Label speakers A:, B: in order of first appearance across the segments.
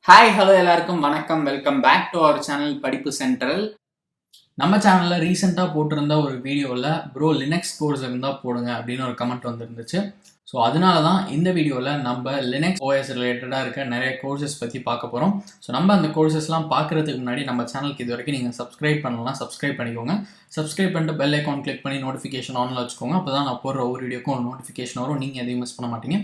A: Hi hello எல்லாருக்கும் வணக்கம். Welcome back to our channel படிப்பு சென்ட்ரல். நம்ம சேனலில் ரீசெண்டாக போட்டிருந்த ஒரு வீடியோவில் ப்ரோ லினக்ஸ் கோர்ஸ் இருந்தால் போடுங்க அப்படின்னு ஒரு கமெண்ட் வந்துருந்துச்சு. ஸோ அதனால தான் இந்த வீடியோவில் நம்ம லினக்ஸ் ஓஎஸ் ரிலேட்டடாக இருக்க நிறைய கோர்சஸ் பற்றி பார்க்க போகிறோம். ஸோ நம்ம அந்த கோர்சஸ்லாம் பார்க்குறதுக்கு முன்னாடி நம்ம சேனலுக்கு இது வரைக்கும் நீங்கள் சப்ஸ்கிரைப் பண்ணலாம், சப்ஸ்கிரைப் பண்ணிக்கோங்க. சப்ஸ்கிரைப் பண்ணிட்டு பெல் ஐக்கான் கிளிக் பண்ணி நோட்டிஃபிகேஷன் ஆனில் வச்சுக்கோங்க. அப்போ தான் நான் போடுற ஒரு வீடியோக்கும் ஒரு நோட்டிஃபிகேஷன் வரும், நீங்கள் எதையும் மிஸ் பண்ண மாட்டீங்க.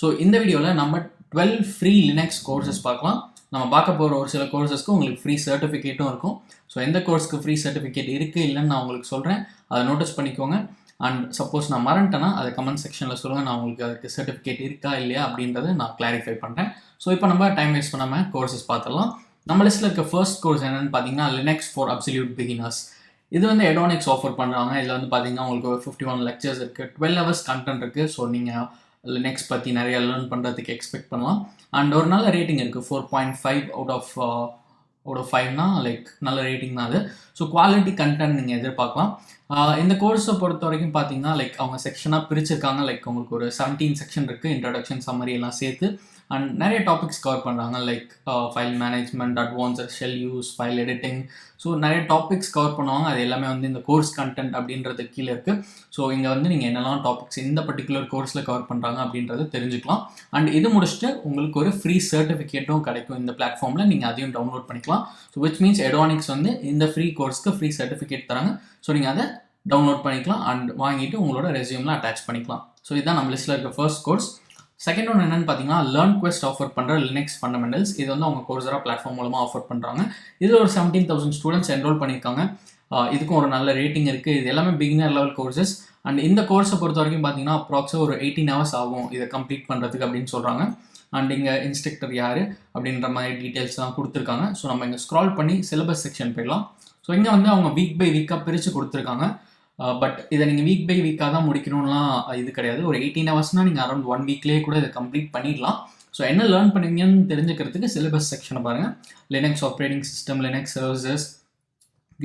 A: ஸோ இந்த வீடியோவில் நம்ம 12 ஃப்ரீ லினக்ஸ் கோர்சஸ் பார்க்கலாம். நம்ம பார்க்க போகிற ஒரு சில கோர்சஸ்க்கு உங்களுக்கு ஃப்ரீ சர்டிஃபிகேட்டும் இருக்கும். ஸோ எந்த கோர்ஸ்க்கு ஃப்ரீ சர்டிஃபிகேட் இருக்குது இல்லைன்னு நான் உங்களுக்கு சொல்கிறேன், அதை நோட்டீஸ் பண்ணிக்கோங்க. அண்ட் சப்போஸ் நான் மறந்துட்டேன்னா அதை கமெண்ட் செக்ஷனில் சொல்லுங்கள், நான் உங்களுக்கு அதுக்கு சர்டிஃபிகேட் இருக்கா இல்லையா அப்படின்றத நான் கிளாரிஃபை பண்ணுறேன். ஸோ இப்போ நம்ம டைம் வேஸ்ட் பண்ணாமல் கோர்சஸ் பார்த்துடலாம். நம்ம லிஸ்ட்டில் இருக்க ஃபர்ஸ்ட் கோர்ஸ் என்னென்னு பார்த்தீங்கன்னா லினக்ஸ் ஃபார் அப்சல்யூட் பிகினர்ஸ். இது வந்து எடோனிக்ஸ் ஆஃபர் பண்ணுறாங்க. இதில் வந்து பார்த்தீங்கன்னா உங்களுக்கு ஒரு 51 லெக்சர்ஸ் இருக்குது, 12 hours கண்டென்ட் இருக்குது. ஸோ நீங்கள் லினக்ஸ் பற்றி நிறைய லேர்ன் பண்ணுறதுக்கு எக்ஸ்பெக்ட் பண்ணலாம். அண்ட் ஒரு நல்ல ரேட்டிங் இருக்குது, 4.5 அவுட் ஆஃப் 5னா லைக் நல்ல ரேட்டிங் தான் அது. ஸோ குவாலிட்டி கண்டென்ட் நீங்கள் எதிர்பார்க்கலாம். இந்த கோர்ஸை பொறுத்த வரைக்கும் பார்த்தீங்கன்னா லைக் அவங்க செக்ஷனாக பிரிச்சிருக்காங்க. லைக் உங்களுக்கு ஒரு 17 செக்ஷன் இருக்குது, இன்ட்ரடக்ஷன் சம்மரி எல்லாம் சேர்த்து. அண்ட் நிறைய டாபிக்ஸ் கவர் பண்ணுறாங்க, like file management, advanced shell use, file editing. So நிறைய டாபிக்ஸ் கவர் பண்ணுவாங்க. அது எல்லாமே வந்து இந்த கோர்ஸ் கண்டென்ட் அப்படின்றது கீழே இருக்குது. ஸோ இங்கே வந்து நீங்கள் என்னெல்லாம் டாபிக்ஸ் இந்த பர்டிகுலர் கோர்ஸில் கவர் பண்ணுறாங்க அப்படின்றத தெரிஞ்சுக்கலாம். அண்ட் இது முடிச்சுட்டு உங்களுக்கு ஒரு ஃப்ரீ சர்டிஃபிகேட்டும் கிடைக்கும் இந்த பிளாட்ஃபார்மில், நீங்கள் அதையும் டவுன்லோட் பண்ணிக்கலாம். ஸோ விச் மீன்ஸ் எடோனிக்ஸ் வந்து இந்த ஃப்ரீ கோர்ஸ்க்கு ஃப்ரீ சர்டிஃபிகேட் தராங்க. ஸோ நீங்கள் அதை டவுன்லோட் பண்ணிக்கலாம் அண்ட் வாங்கிட்டு உங்களோட ரெஸ்யூமில் அட்டாச் பண்ணிக்கலாம். ஸோ இதுதான் நம்ம லிஸ்ட்டில் இருக்க ஃபர்ஸ்ட் கோர்ஸ். செகண்ட் ஒன்று என்னென்னு பார்த்தீங்கன்னா லேர்ன் குவெஸ்ட் ஆஃபர் பண்ணுற லினக்ஸ் ஃபண்டமெண்டல்ஸ். இது வந்து அவங்க கோர்ஸரா பிளாட்ஃபார்ம் மூலமாக ஆஃபர் பண்ணுறாங்க. இதில் ஒரு 17,000 ஸ்டூடெண்ட்ஸ் என்ரோல் பண்ணியிருக்காங்க. இதுக்கும் ஒரு நல்ல ரேட்டிங் இருக்குது. இது எல்லாமே பிகினர் லெவல் கோர்சஸ். அண்ட் இந்த கோர்ஸை பொறுத்த வரைக்கும் பார்த்தீங்கன்னா அப்ராக்ஸாக ஒரு 18 hours ஆகும் இதை கம்ப்ளீட் பண்ணுறதுக்கு அப்படின்னு சொல்கிறாங்க. அண்ட் இங்கே இன்ஸ்ட்ரக்டர் யார் அப்படின்ற மாதிரி டீட்டெயில்ஸ்லாம் கொடுத்துருக்காங்க. ஸோ நம்ம இங்கே ஸ்க்ரால் பண்ணி சிலபஸ் செக்ஷன் போயிடலாம். ஸோ இங்கே வந்து அவங்க வீக் பை வீக்காக பிரித்து கொடுத்துருக்காங்க. பட் இதை நீங்கள் வீக் பை வீக்காக தான் முடிக்கணும்லாம் இது கிடையாது. ஒரு 18 hours நீங்கள் அரௌண்ட் 1 weekலேயே கூட இதை கம்ப்ளீட் பண்ணிடலாம். ஸோ என்ன லேர்ன் பண்ணுவீங்கன்னு தெரிஞ்சுக்கிறதுக்கு சிலபஸ் செக்ஷனை பாருங்கள். Linux operating system, Linux services,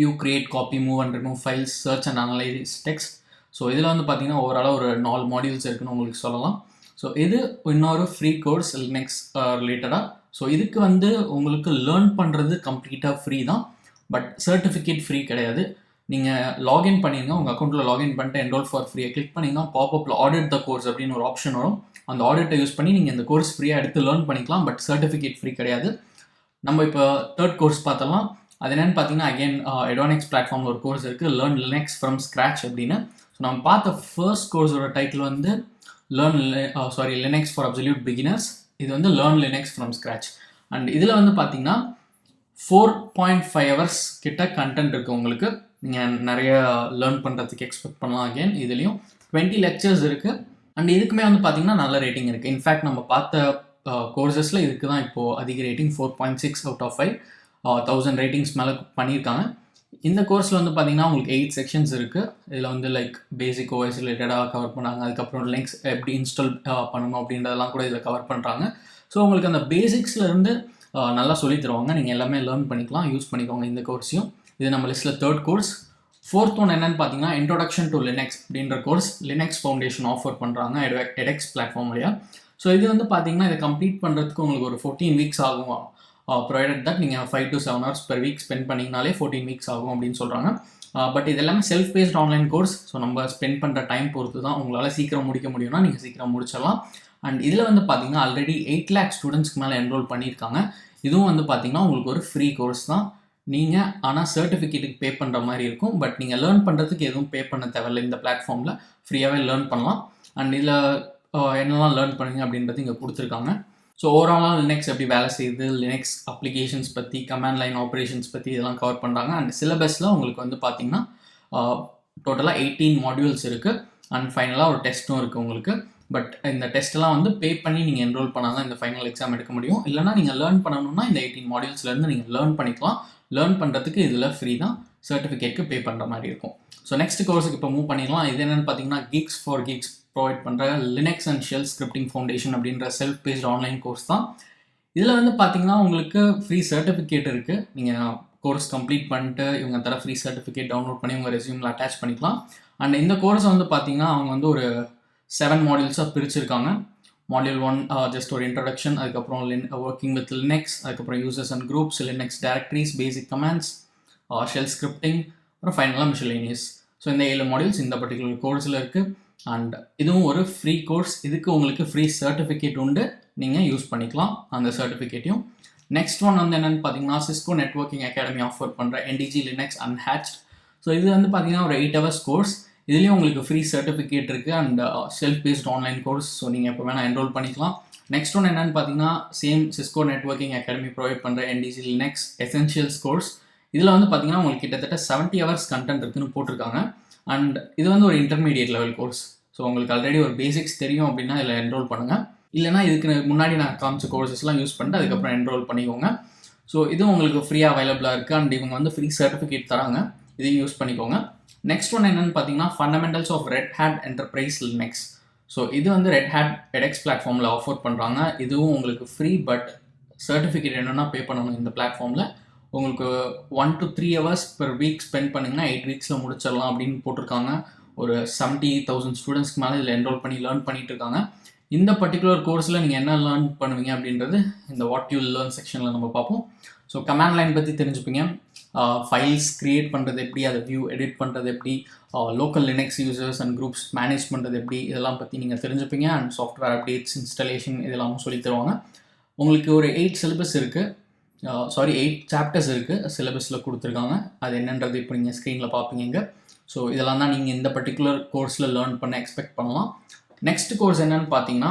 A: view, create, copy, move and remove files, search and analyse text. So இதில் வந்து பார்த்தீங்கன்னா ஓவராலாக ஒரு 4 modules இருக்குன்னு உங்களுக்கு சொல்லலாம். ஸோ இது இன்னொரு ஃப்ரீ கோர்ஸ் லினக்ஸ் ரிலேட்டடாக. ஸோ இதுக்கு வந்து உங்களுக்கு லேர்ன் பண்ணுறது கம்ப்ளீட்டாக ஃப்ரீ தான், பட் சர்டிஃபிகேட் ஃப்ரீ கிடையாது. நீங்கள் லாகின் பண்ணிங்க, உங்கள் அக்கௌண்ட்டில் லாகின் பண்ணிட்டு என்ரோல் ஃபார் ஃப்ரீயை கிளிக் பண்ணிங்கன்னா பாப்அப்பில் ஆடிட் த கோர்ஸ் அப்படின்னு ஒரு ஆப்ஷன் வரும். அந்த ஆடிட்டை யூஸ் பண்ணி நீங்கள் இந்த கோர்ஸ் ஃப்ரீயாக எடுத்து லேர்ன் பண்ணிக்கலாம், பட் சர்டிஃபிகேட் ஃப்ரீ கிடையாது. நம்ம இப்போ தேர்ட் கோர்ஸ் பார்த்தலாம். அது என்னென்னு பார்த்தீங்கன்னா அகெயின் எடோனிக்ஸ் பிளாட்ஃபார்மில் ஒரு கோர்ஸ் இருக்குது, லேர்ன் லினக்ஸ் ஃப்ரம் ஸ்க்ராச் அப்படின்னு. ஸோ நம்ம பார்த்த ஃபர்ஸ்ட் கோர்ஸோட டைட்டில் வந்து லினக்ஸ் ஃபார் அப்சல்யூட் பிகினர்ஸ். இது வந்து learn Linux from scratch. And இதில் வந்து பார்த்தீங்கன்னா 4.5 hours கிட்ட கண்டென்ட் இருக்குது உங்களுக்கு. நீங்கள் நிறைய லேர்ன் பண்ணுறதுக்கு எக்ஸ்பெக்ட் பண்ணலாம். அகெயின் இதுலேயும் 20 lectures இருக்குது. அண்ட் இதுக்குமே வந்து பார்த்தீங்கன்னா நல்ல ரேட்டிங் இருக்குது. இன்ஃபேக்ட் நம்ம பார்த்த கோர்சஸில் இதுக்கு தான் இப்போது அதிக ரேட்டிங், 4.6 out of 5, 1000 ரேட்டிங்ஸ் மேலே பண்ணியிருக்காங்க. இந்த கோர்ஸில் வந்து பார்த்தீங்கன்னா உங்களுக்கு 8 sections இருக்குது. இதில் வந்து லைக் பேசிக் ஓஎஸ் ரிலேட்டடாக கவர் பண்ணாங்க. அதுக்கப்புறம் லினக்ஸ் எப்படி இன்ஸ்டால் பண்ணணும் அப்படின்றதெல்லாம் கூட இதில் கவர் பண்ணுறாங்க. ஸோ உங்களுக்கு அந்த பேசிக்ஸ்லேருந்து நல்லா சொல்லி தருவாங்க. நீங்கள் எல்லாமே லேர்ன் பண்ணிக்கலாம், யூஸ் பண்ணிக்கோங்க இந்த கோர்ஸையும். இது நம்ம லிஸ்ட்டில் தேர்ட் கோர்ஸ். ஃபோர்த் ஒன் என்னென்னு பார்த்தீங்கன்னா இன்ட்ரோடக்ஷன் டு லினக்ஸ் அப்படின்ற கோர்ஸ் லினக்ஸ் ஃபவுண்டேஷன் ஆஃபர் பண்ணுறாங்க எடெக்ஸ் பிளாட்ஃபார்ம் வழியா. ஸோ இது வந்து பார்த்தீங்கன்னா இதை கம்ப்ளீட் பண்ணுறதுக்கு உங்களுக்கு ஒரு 14 weeks ஆகும். ப்ரொவைடட் தட் நீங்கள் 5 to 7 hours per week spend பண்ணிங்கனாலே 14 weeks ஆகும் அப்படின்னு சொல்கிறாங்க. பட் இது எல்லாமே self paced online course. So நம்ம ஸ்பெண்ட் பண்ணுற டைம் பொறுத்து தான். உங்களால் சீக்கிரம் முடிக்க முடியும்னா நீங்கள் சீக்கிரம் முடிச்சிடலாம். அண்ட் இதில் வந்து பார்த்தீங்கன்னா ஆல்ரெடி 8 lakh ஸ்டூடெண்ட்ஸ்க்கு மேலே என்ரோல் பண்ணியிருக்காங்க. இதுவும் வந்து பார்த்தீங்கன்னா உங்களுக்கு ஒரு ஃப்ரீ கோர்ஸ் தான். நீங்கள் ஆனால் சர்டிஃபிகேட்டுக்கு பே பண்ணுற மாதிரி இருக்கும், பட் நீங்கள் லேர்ன் பண்ணுறதுக்கு எதுவும் பே பண்ண தேவையில்லை. இந்த பிளாட்ஃபார்மில் ஃப்ரீயாகவே லேர்ன் பண்ணலாம். அண்ட் இதில் என்னெல்லாம் லேர்ன் பண்ணுங்க அப்படின்றது இங்கே கொடுத்துருக்காங்க. ஸோ ஓவராலாக லினக்ஸ் எப்படி வேலை செய்யுது, லினக்ஸ் அப்ளிகேஷன்ஸ் பற்றி, கமாண்ட் லைன் ஆப்ரேஷன்ஸ் பற்றி இதெல்லாம் கவர் பண்ணுறாங்க. அண்ட் சிலபஸில் உங்களுக்கு வந்து பார்த்தீங்கன்னா டோட்டலாக 18 modules இருக்குது. அண்ட் ஃபைனலாக ஒரு டெஸ்ட்டும் இருக்குது உங்களுக்கு. பட் இந்த டெஸ்ட்டெல்லாம் வந்து பே பண்ணி நீங்கள் என்ரோல் பண்ணால் தான் இந்த ஃபைனல் எக்ஸாம் எடுக்க முடியும். இல்லைனா நீங்கள் லேர்ன் பண்ணணும்னா இந்த 18 modulesலேருந்து நீங்கள் லேர்ன் பண்ணிக்கலாம். லேர்ன் பண்ணுறதுக்கு இதில் ஃப்ரீ தான், சர்டிஃபிகேட்க்கு பே பண்ணுற மாதிரி இருக்கும். ஸோ நெக்ஸ்ட் கோர்ஸுக்கு இப்போ மூவ் பண்ணிடலாம். இது என்னென்னு பார்த்தீங்கன்னா கீக்ஸ் ஃபார் கீக்ஸ் ப்ரொவைட் பண்ணுற Linux and shell scripting foundation அப்படின்ற செல்ஃப் பேஸ்ட் ஆன்லைன் கோர்ஸ் தான். இதில் வந்து பார்த்தீங்கன்னா உங்களுக்கு ஃப்ரீ சர்டிஃபிகேட் இருக்குது. நீங்கள் கோர்ஸ் கம்ப்ளீட் பண்ணிட்டு இவங்க தர ஃப்ரீ சர்டிஃபிகேட் டவுன்லோட் பண்ணி உங்கள் ரெஸ்யூமில் அட்டாச் பண்ணிக்கலாம். அண்ட் இந்த கோர்ஸை வந்து பார்த்தீங்கன்னா அவங்க வந்து ஒரு 7 modules பிரிச்சிருக்காங்க. மாடியூல் 1 ஜஸ்ட் ஒரு இன்ட்ரடக்ஷன், அதுக்கப்புறம் ஒர்க்கிங் வித் லினக்ஸ், அதுக்கப்புறம் users and groups, Linux directories, basic commands, shell scripting, அப்புறம் ஃபைனலாக மிஷலேனியஸ். ஸோ இந்த 7 மாடியூல்ஸ் இந்த பர்டிகுலர் கோர்ஸில் இருக்குது. அண்ட் இதுவும் ஒரு ஃப்ரீ கோர்ஸ். இதுக்கு உங்களுக்கு ஃப்ரீ சர்டிஃபிகேட் உண்டு, நீங்கள் யூஸ் பண்ணிக்கலாம் அந்த சர்டிஃபிகேட்டையும். நெக்ஸ்ட் ஒன் வந்து என்னென்னு பார்த்தீங்கன்னா, சிஸ்கோ நெட்வொர்க்கிங் அகாடமி ஆஃபர் பண்ணுற என்டிஜி லினக்ஸ் அன்ஹேட்ச்ட். ஸோ இது வந்து பார்த்தீங்கன்னா ஒரு 8 hours கோர்ஸ். இதுலேயும் உங்களுக்கு ஃப்ரீ சர்டிஃபிகேட் இருக்குது and self paced online course. So நீங்கள் எப்போ வேணால் என்ரோல் பண்ணிக்கலாம். நெக்ஸ்ட் ஒன் என்னென்னு பார்த்தீங்கன்னா, same Cisco networking academy provide பண்ணுற என்டிஜி லினக்ஸ் எசென்ஷியல்ஸ் கோர்ஸ். இதில் வந்து பார்த்தீங்கன்னா உங்களுக்கு கிட்டத்தட்ட 70 hours கண்டென்ட் இருக்குன்னு போட்டிருக்காங்க. அண்ட் இது வந்து ஒரு இன்டர்மீடியட் லெவல் கோர்ஸ். ஸோ உங்களுக்கு ஆல்ரெடி ஒரு பேசிக்ஸ் தெரியும் அப்படின்னா இதில் என்ரோல் பண்ணுங்கள். இல்லைனா இதுக்கு முன்னாடி நான் காமிச்ச கோர்சஸ்லாம் யூஸ் பண்ணிட்டு அதுக்கப்புறம் என்ரோல் பண்ணிக்கோங்க. ஸோ இதுவும் உங்களுக்கு ஃப்ரீயாக அவைலபிளாக இருக்குது அண்ட் இவங்க வந்து ஃப்ரீ சர்டிஃபிகேட் தராங்க, இதையும் யூஸ் பண்ணிக்கோங்க. நெக்ஸ்ட் ஒன் என்னென்னு பார்த்தீங்கன்னா, fundamentals of Red Hat Enterprise Linux. So இது வந்து ரெட் ஹேட் எடெக்ஸ் பிளாட்ஃபார்மில் ஆஃபர் பண்ணுறாங்க. இதுவும் உங்களுக்கு ஃப்ரீ, பட் சர்டிஃபிகேட் என்னென்னா பே பண்ணணும். இந்த பிளாட்ஃபார்மில் உங்களுக்கு 1 to 3 hours per week spend பண்ணிங்கன்னா 8 weeksல முடிச்சிடலாம் அப்படின்னு போட்டிருக்காங்க. ஒரு 70,000 ஸ்டூடெண்ட்ஸ்க்கு மேலே இதில் என்ரோல் பண்ணி லேர்ன் பண்ணிட்டு இருக்காங்க. இந்த பர்டிகுலர் கோர்ஸில் நீங்கள் என்ன லேர்ன் பண்ணுவீங்க அப்படின்றது இந்த வாட் யூ லேர்ன் செக்ஷனில் நம்ம பார்ப்போம். ஸோ கமாண்ட் லைன் பற்றி தெரிஞ்சுப்பீங்க, ஃபைல்ஸ் க்ரியேட் பண்ணுறது எப்படி, அதை வியூ எடிட் பண்ணுறது எப்படி, local Linux users and groups manage பண்ணுறது எப்படி, இதெல்லாம் பற்றி நீங்கள் தெரிஞ்சுப்பீங்க. அண்ட் சாஃப்ட்வேர் அப்டேட்ஸ், இன்ஸ்டாலேஷன் இதெல்லாம் சொல்லி தருவாங்க. உங்களுக்கு ஒரு 8 syllabus இருக்குது, 8 chapters இருக்குது சிலபஸில் கொடுத்துருக்காங்க. அது என்னன்றது இப்போ நீங்கள் ஸ்க்ரீனில் பார்ப்பீங்க. ஸோ இதெல்லாம் தான் நீங்கள் இந்த பர்டிகுலர் கோர்ஸில் லேர்ன் பண்ண எக்ஸ்பெக்ட் பண்ணலாம். நெக்ஸ்ட் கோர்ஸ் என்னன்னு பார்த்தீங்கன்னா,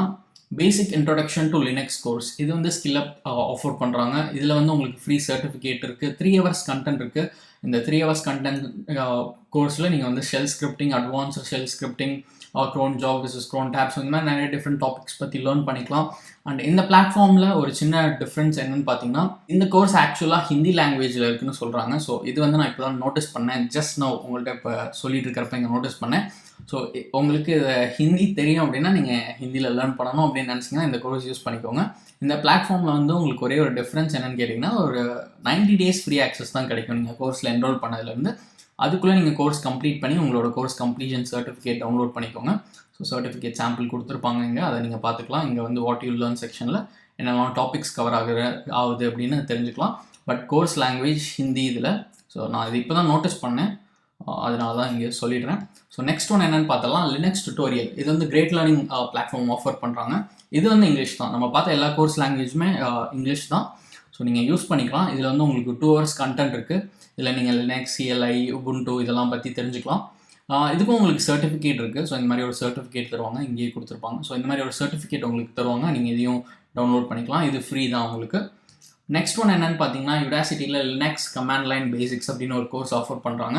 A: பேசிக் இன்ட்ரோடக்ஷன் டு லினக்ஸ் கோர்ஸ். இது வந்து ஸ்கில் அப் ஆஃபர் பண்ணுறாங்க. இதில் வந்து உங்களுக்கு ஃப்ரீ சர்டிஃபிகேட் இருக்குது, 3 hours கண்டென்ட் இருக்குது. இந்த 3 hours கண்டென்ட் கோர்ஸில் நீங்கள் வந்து shell scripting, advanced shell scripting, cron job versus cron tabs, இந்த மாதிரி நிறைய டிஃப்ரெண்ட் டாபிக்ஸ் பற்றி லேர்ன் பண்ணிக்கலாம். அண்ட் இந்த பிளாட்ஃபார்மில் ஒரு சின்ன டிஃப்ரென்ஸ் என்னன்னு பார்த்தீங்கன்னா, இந்த கோர்ஸ் ஆக்சுவலாக ஹிந்தி லாங்குவேஜில் இருக்குன்னு சொல்கிறாங்க. ஸோ இது வந்து நான் இப்போ தான் நோட்டீஸ் பண்ணேன். ஜஸ்ட் நான் உங்கள்கிட்ட இப்போ சொல்லிட்டு இருக்கிறப்ப இங்கே நோட்டீஸ் பண்ணேன். ஸோ உங்களுக்கு ஹிந்தி தெரியும் அப்படின்னா நீங்கள் ஹிந்தியில் லேர்ன் பண்ணணும் அப்படின்னு நினச்சிங்கன்னா இந்த கோர்ஸ் யூஸ் பண்ணிக்கோங்க. இந்த பிளாட்ஃபார்மில் வந்து உங்களுக்கு ஒரே ஒரு டிஃப்ரென்ஸ் என்னென்னு கேட்டிங்கன்னா, ஒரு 90 days ஃப்ரீ ஆக்சஸ் தான் கிடைக்கும் நீங்கள் கோர்ஸில் என்ரோல் பண்ணதுலேருந்து. அதுக்குள்ளே நீங்கள் கோர்ஸ் கம்ப்ளீட் பண்ணி உங்களோட கோர்ஸ் கம்ப்ளீஷன் சர்டிஃபிகேட் டவுன்லோட் பண்ணிக்கோங்க. ஸோ சர்டிஃபிகேட் சாம்பிள் கொடுத்துருப்பாங்க இங்கே, அதை நீங்கள் பார்த்துக்கலாம். இங்கே வந்து வாட் யூ லேர்ன் செக்ஷனில் என்னெல்லாம் டாபிக்ஸ் கவர் ஆகுது அப்படின்னு தெரிஞ்சுக்கலாம். பட் கோர்ஸ் லாங்குவேஜ் ஹிந்தி இதில். ஸோ நான் இது இப்போ தான் நோட்டீஸ் பண்ணேன், அதனால தான் இங்கே சொல்லிடுறேன். ஸோ நெக்ஸ்ட் ஒன் என்னென்னு பார்த்தலாம், லினக்ஸ் டுட்டோரியல். இது வந்து கிரேட் லேர்னிங் பிளாட்ஃபார்ம் ஆஃபர் பண்ணுறாங்க. இது வந்து இங்கிலீஷ் தான். நம்ம பார்த்த எல்லா கோர்ஸ் லாங்குவேஜுமே இங்கிலீஷ் தான். ஸோ நீங்கள் யூஸ் பண்ணிக்கலாம். இதில் வந்து உங்களுக்கு 2 hours கண்டென்ட் இருக்குது. இதில் நீங்கள் லினக்ஸ், CLI, உபுண்டு இதெல்லாம் பற்றி தெரிஞ்சுக்கலாம். இதுக்கும் உங்களுக்கு சர்டிஃபிகேட் இருக்குது. ஸோ இந்த மாதிரி ஒரு சர்டிஃபிகேட் தருவாங்க, இங்கேயே கொடுத்துருப்பாங்க. ஸோ இந்த மாதிரி ஒரு சர்டிஃபிகேட் உங்களுக்கு தருவாங்க, நீங்கள் இதையும் டவுன்லோட் பண்ணிக்கலாம். இது ஃப்ரீ தான் உங்களுக்கு. நெக்ஸ்ட் ஒன் என்னென்னு பார்த்தீங்கன்னா, யுடாசிட்டியில் லினக்ஸ் கமாண்ட் லைன் பேசிக்ஸ் அப்படின்னு ஒரு கோர்ஸ் ஆஃபர் பண்ணுறாங்க.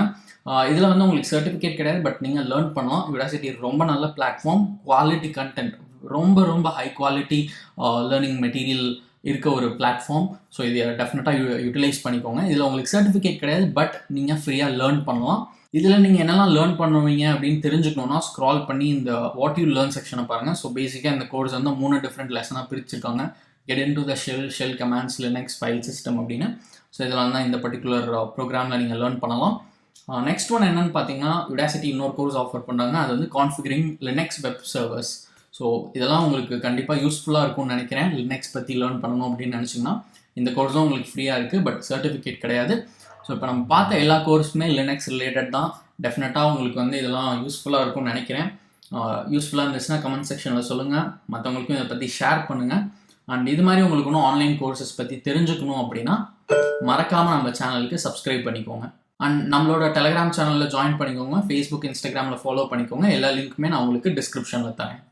A: இதில் வந்து உங்களுக்கு சர்டிஃபிகேட் கிடையாது, பட் நீங்கள் லேர்ன் பண்ணலாம். யுடாசிட்டி ரொம்ப நல்ல பிளாட்ஃபார்ம், குவாலிட்டி கண்டென்ட், ரொம்ப ஹை குவாலிட்டி லேர்னிங் மெட்டீரியல் இருக்க ஒரு பிளாட்ஃபார்ம். ஸோ இதை டெஃபினட்டாக யூட்டிலைஸ் பண்ணிக்கோங்க. இதில் உங்களுக்கு சர்டிஃபிகேட் கிடையாது, பட் நீங்கள் ஃப்ரீயாக லேர்ன் பண்ணலாம். இதில் நீங்கள் என்னெல்லாம் லேர்ன் பண்ணுவீங்க அப்படின்னு தெரிஞ்சுக்கணுன்னா ஸ்க்ரால் பண்ணி இந்த வாட் யூ லேர்ன் செக்ஷனை பாருங்கள். ஸோ பேசிக்காக இந்த கோர்ஸ் வந்து 3 டிஃப்ரெண்ட் லெசனாக பிரிச்சிருக்காங்க. Get in to the shell commands, Linux file system அப்படின்னு. ஸோ இதெல்லாம் தான் இந்த பர்டிகுலர் ப்ரோக்ராமில் நீங்கள் லேர்ன் பண்ணலாம். நெக்ஸ்ட் ஒன் என்னென்னு பார்த்தீங்கன்னா, யுடாசிட்டி இன்னொரு கோர்ஸ் ஆஃபர் பண்ணுறாங்க. அது வந்து configuring Linux web servers. So இதெல்லாம் உங்களுக்கு கண்டிப்பாக யூஸ்ஃபுல்லாக இருக்கும்னு நினைக்கிறேன். லினக்ஸ் பற்றி லேர்ன் பண்ணணும் அப்படின்னு நினச்சிங்கன்னா இந்த கோர்ஸும் உங்களுக்கு ஃப்ரீயாக இருக்குது, பட் சர்டிஃபிகேட் கிடையாது. ஸோ இப்போ நம்ம பார்த்த எல்லா கோர்ஸுமே லினக்ஸ் ரிலேட்டட் தான். டெஃபினட்டாக உங்களுக்கு வந்து இதெல்லாம் யூஸ்ஃபுல்லாக இருக்கும்னு நினைக்கிறேன். யூஸ்ஃபுல்லாக இருந்துச்சுன்னா கமெண்ட் செக்ஷனில் சொல்லுங்கள், மற்றவங்களுக்கும் இதை பற்றி ஷேர் பண்ணுங்கள். அண்ட் இது மாதிரி உங்களுக்கு இன்னும் ஆன்லைன் கோர்சஸ் பற்றி தெரிஞ்சுக்கணும் அப்படின்னா மறக்காமல் நம்ம சேனலுக்கு சப்ஸ்கிரைப் பண்ணிக்கோங்க. அண்ட் நம்மளோட டெலிகிராம் சேனலில் ஜாயின் பண்ணிக்கோங்க. ஃபேஸ்புக், இன்ஸ்டாகிராமில் ஃபாலோ பண்ணிக்கோங்க. எல்லா லிங்க்குமே நான் உங்களுக்கு டிஸ்கிரிப்ஷனில் தரேன்.